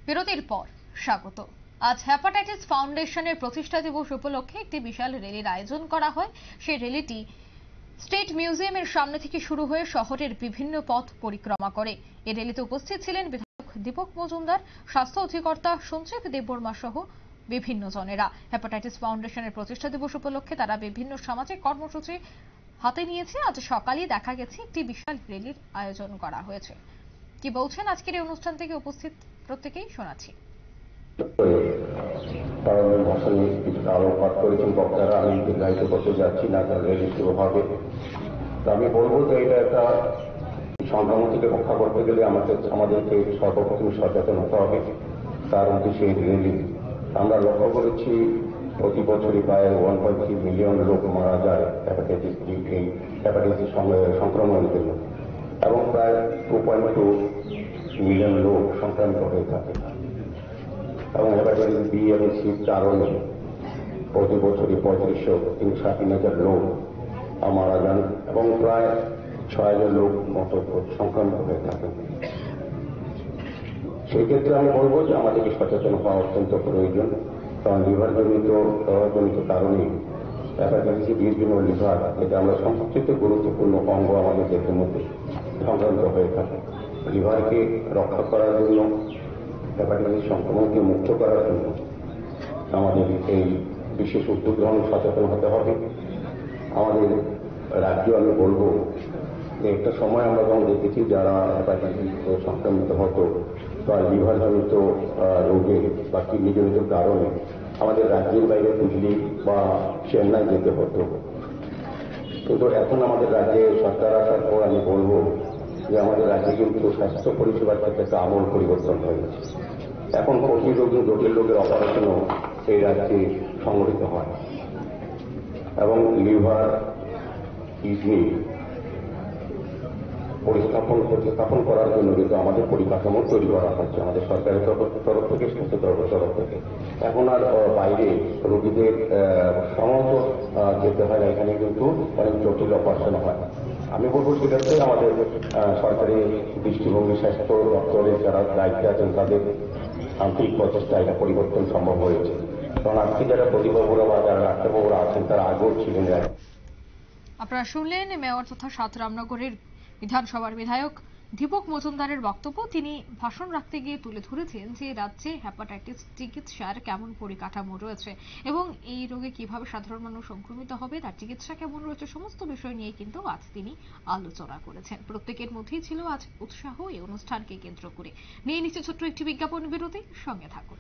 বিরতির পর স্বাগত। আজ হেপাটাইটিস ফাউন্ডেশনের প্রতিষ্ঠা দিবস উপলক্ষে একটি বিশাল র্যালির আয়োজন করা হয়। সেই র্যালিটি স্টেট মিউজিয়ামের সামনে থেকে শুরু হয়ে শহরের বিভিন্ন পথ পরিক্রমা করে। এই র্যালিতে উপস্থিত ছিলেন বিধায়ক দীপক মজুমদার, স্বাস্থ্য অধিকর্তা সঞ্জীব দেববর্মা সহ বিভিন্ন জনেরা। হেপাটাইটিস ফাউন্ডেশনের প্রতিষ্ঠা দিবস উপলক্ষে তারা বিভিন্ন সামাজিক কর্মসূচি হাতে নিয়েছে। আজ সকালে দেখা গেছে একটি বিশাল র্যালির আয়োজন করা হয়েছে। কি বলছেন আজকের এই অনুষ্ঠান থেকে উপস্থিত প্রত্যেকেই শোনাচ্ছি। ভাষণে কিছুটা আলোকপাত করেছেন বক্তারা, আমি দীর্ঘায়িত করতে যাচ্ছি না, কারণ র্যালি শুরু হবে। তো আমি বলবো যে এটা একটা সংক্রমণ থেকে রক্ষা করতে গেলে আমাদেরকে সর্বপ্রথম সচেতন হতে হবে। তার উদ্দেশ্যে এই র্যালি আমরা লক্ষ্য করেছি প্রতি বছরই প্রায় 1.3 মিলিয়ন লোক মারা যায় হেপাটাইটিস সংক্রমণের জন্য, এবং প্রায় 2.2 মিলিয়ন লোক সংক্রামিত হয়ে থাকে। এবং হেপাটাইটিস বি এবং সির কারণে প্রতি বছরই 35,000 লোক মারা যান এবং প্রায় 6,000 লোক মতো সংক্রামিত হয়ে থাকেন। সেই ক্ষেত্রে আমি বলবো যে আমাদেরকে সচেতন হওয়া অত্যন্ত প্রয়োজন, কারণ লিভারজনিত কারণে হেপাটাইটিস বির জন্য লিভার, এটা আমরা সবচেয়ে গুরুত্বপূর্ণ অঙ্গ আমাদের দেহের মধ্যে সংক্রামিত হয়ে থাকে। লিভারকে রক্ষা করার জন্য, হেপাটাইটিস সংক্রমণকে মুক্ত করার জন্য আমাদের এই বিশেষ উদ্যোগ গ্রহণ সচেতন হতে হবে। আমাদের রাজ্যে আমি বলবো যে একটা সময় আমরা যখন দেখেছি যারা হেপাটাইটিস সংক্রমিত হতো বা লিভারজনিত রোগে বা কিডনিজনিত কারণে আমাদের রাজ্যের বাইরে দিল্লি বা চেন্নাই যেতে হতো। কিন্তু এখন আমাদের রাজ্যে সরকার আসার পর আমি বলবো যে আমাদের রাজ্যে কিন্তু স্বাস্থ্য পরিষেবার ক্ষেত্রে একটা আমূল পরিবর্তন হয়ে গেছে। এখন প্রতি রোগী জটিল রোগের অপারেশনও এই রাজ্যে সংগঠিত হয়, এবং লিভার, কিডনি প্রতিস্থাপন করার জন্য কিন্তু আমাদের পরিকাঠামো তৈরি করা হচ্ছে আমাদের সরকারের তরফ থেকে, স্বাস্থ্য তরফ থেকে। এখন আর বাইরে রোগীদের সমস্ত যেতে হয় না, এখানে কিন্তু অনেক জটিল অপারেশন হয়। আমি বলবো সেটাতে আমাদের সরকারি দৃষ্টিভঙ্গি, স্বাস্থ্য দপ্তরের যারা দায়িত্বে আছেন তাদের আন্তরিক প্রচেষ্টা এটা পরিবর্তন সম্ভব হয়েছে। কারণ আজকে যারা প্রতিবাবুরা বা যারা ডাক্তারবাবুরা আছেন তারা আগেও ছিলেন। আপনারা শুনলেন মেয়র তথা সাত রামনগরের বিধানসভার বিধায়ক দীপক মজুমদারের বক্তব্য। তিনি ভাষণ রাখতে গিয়ে তুলে ধরেছেন যে রাজ্যে হেপাটাইটিস চিকিৎসার কেমন পরিকাঠামো রয়েছে এবং এই রোগে কিভাবে সাধারণ মানুষ সংক্রমিত হবে, তার চিকিৎসা কেমন রয়েছে, সমস্ত বিষয় নিয়ে কিন্তু আজ তিনি আলোচনা করেছেন। প্রত্যেকের মধ্যেই ছিল আজ উৎসাহ এই অনুষ্ঠানকে কেন্দ্র করে। নিয়ে নিচ্ছে ছোট্ট একটি বিজ্ঞাপন বিরতি, সঙ্গে থাকুন।